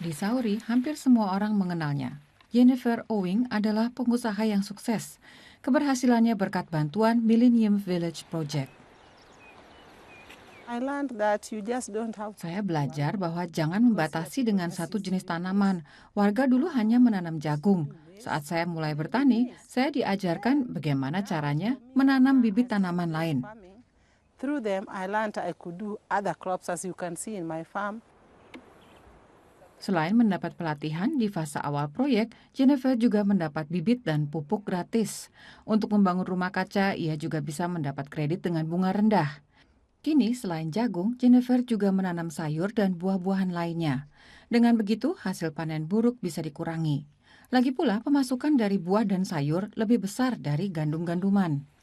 Di Sauri, hampir semua orang mengenalnya. Jennifer Owing adalah pengusaha yang sukses. Keberhasilannya berkat bantuan Millennium Village Project. Saya belajar bahwa jangan membatasi dengan satu jenis tanaman. Warga dulu hanya menanam jagung. Saat saya mulai bertani, saya diajarkan bagaimana caranya menanam bibit tanaman lain. Selain mendapat pelatihan di fase awal proyek, Jennifer juga mendapat bibit dan pupuk gratis. Untuk membangun rumah kaca, ia juga bisa mendapat kredit dengan bunga rendah. Kini, selain jagung, Jennifer juga menanam sayur dan buah-buahan lainnya. Dengan begitu, hasil panen buruk bisa dikurangi. Lagi pula, pemasukan dari buah dan sayur lebih besar dari gandum-ganduman.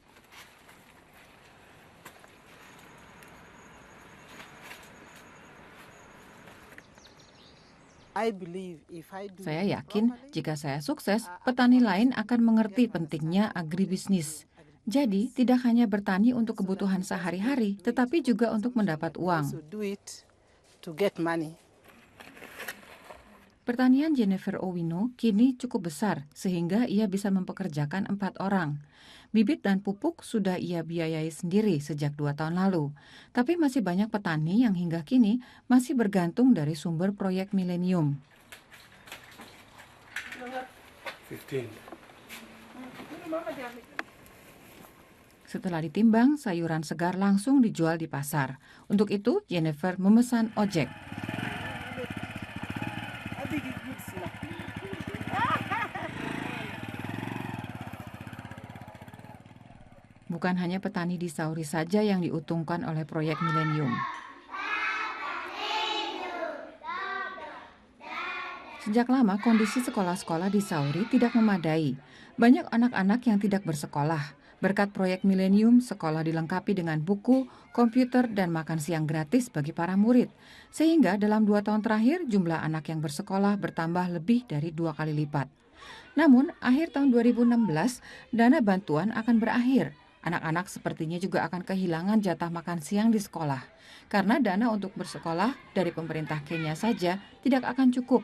Saya yakin jika saya sukses, petani lain akan mengerti pentingnya agribisnis. Jadi, tidak hanya bertani untuk kebutuhan sehari-hari, tetapi juga untuk mendapat uang. Pertanian Jennifer Owino kini cukup besar, sehingga ia bisa mempekerjakan 4 orang. Bibit dan pupuk sudah ia biayai sendiri sejak 2 tahun lalu. Tapi masih banyak petani yang hingga kini masih bergantung dari sumber proyek Millennium. 15. Setelah ditimbang, sayuran segar langsung dijual di pasar. Untuk itu, Jennifer memesan ojek. Bukan hanya petani di Sauri saja yang diuntungkan oleh proyek Millennium. Sejak lama, kondisi sekolah-sekolah di Sauri tidak memadai. Banyak anak-anak yang tidak bersekolah. Berkat proyek Millennium, sekolah dilengkapi dengan buku, komputer, dan makan siang gratis bagi para murid. Sehingga dalam 2 tahun terakhir, jumlah anak yang bersekolah bertambah lebih dari 2 kali lipat. Namun, akhir tahun 2016, dana bantuan akan berakhir. Anak-anak sepertinya juga akan kehilangan jatah makan siang di sekolah. Karena dana untuk bersekolah dari pemerintah Kenya saja tidak akan cukup.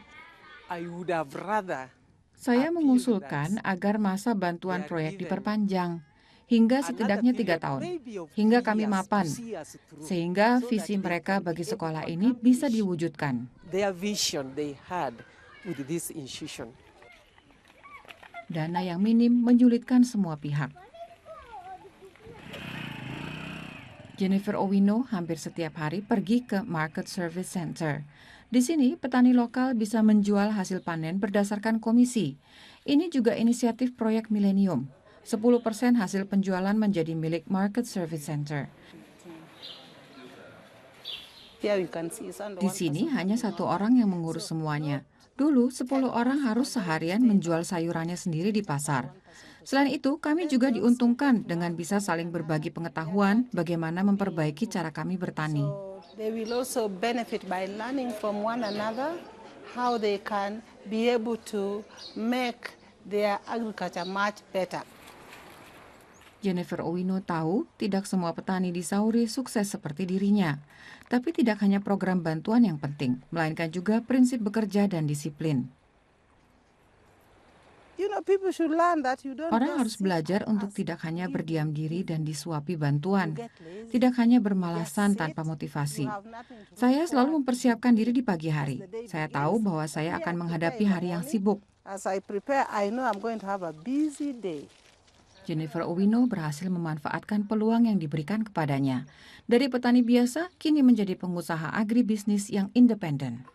Saya mengusulkan agar masa bantuan proyek diperpanjang hingga setidaknya 3 tahun, hingga kami mapan, sehingga visi mereka bagi sekolah ini bisa diwujudkan. Dana yang minim menyulitkan semua pihak. Jennifer Owino hampir setiap hari pergi ke Market Service Center. Di sini, petani lokal bisa menjual hasil panen berdasarkan komisi. Ini juga inisiatif proyek Millennium. 10% hasil penjualan menjadi milik Market Service Center. Di sini hanya 1 orang yang mengurus semuanya. Dulu 10 orang harus seharian menjual sayurannya sendiri di pasar. Selain itu, kami juga diuntungkan dengan bisa saling berbagi pengetahuan bagaimana memperbaiki cara kami bertani. They will also benefit by learning from one another how they can be able to make their agriculture much better. Jennifer Owino tahu tidak semua petani di Sauri sukses seperti dirinya. Tapi tidak hanya program bantuan yang penting, melainkan juga prinsip bekerja dan disiplin. Orang harus belajar untuk tidak hanya berdiam diri dan disuapi bantuan, tidak hanya bermalasan tanpa motivasi. Saya selalu mempersiapkan diri di pagi hari. Saya tahu bahwa saya akan menghadapi hari yang sibuk. Jennifer Owino berhasil memanfaatkan peluang yang diberikan kepadanya. Dari petani biasa, kini menjadi pengusaha agribisnis yang independen.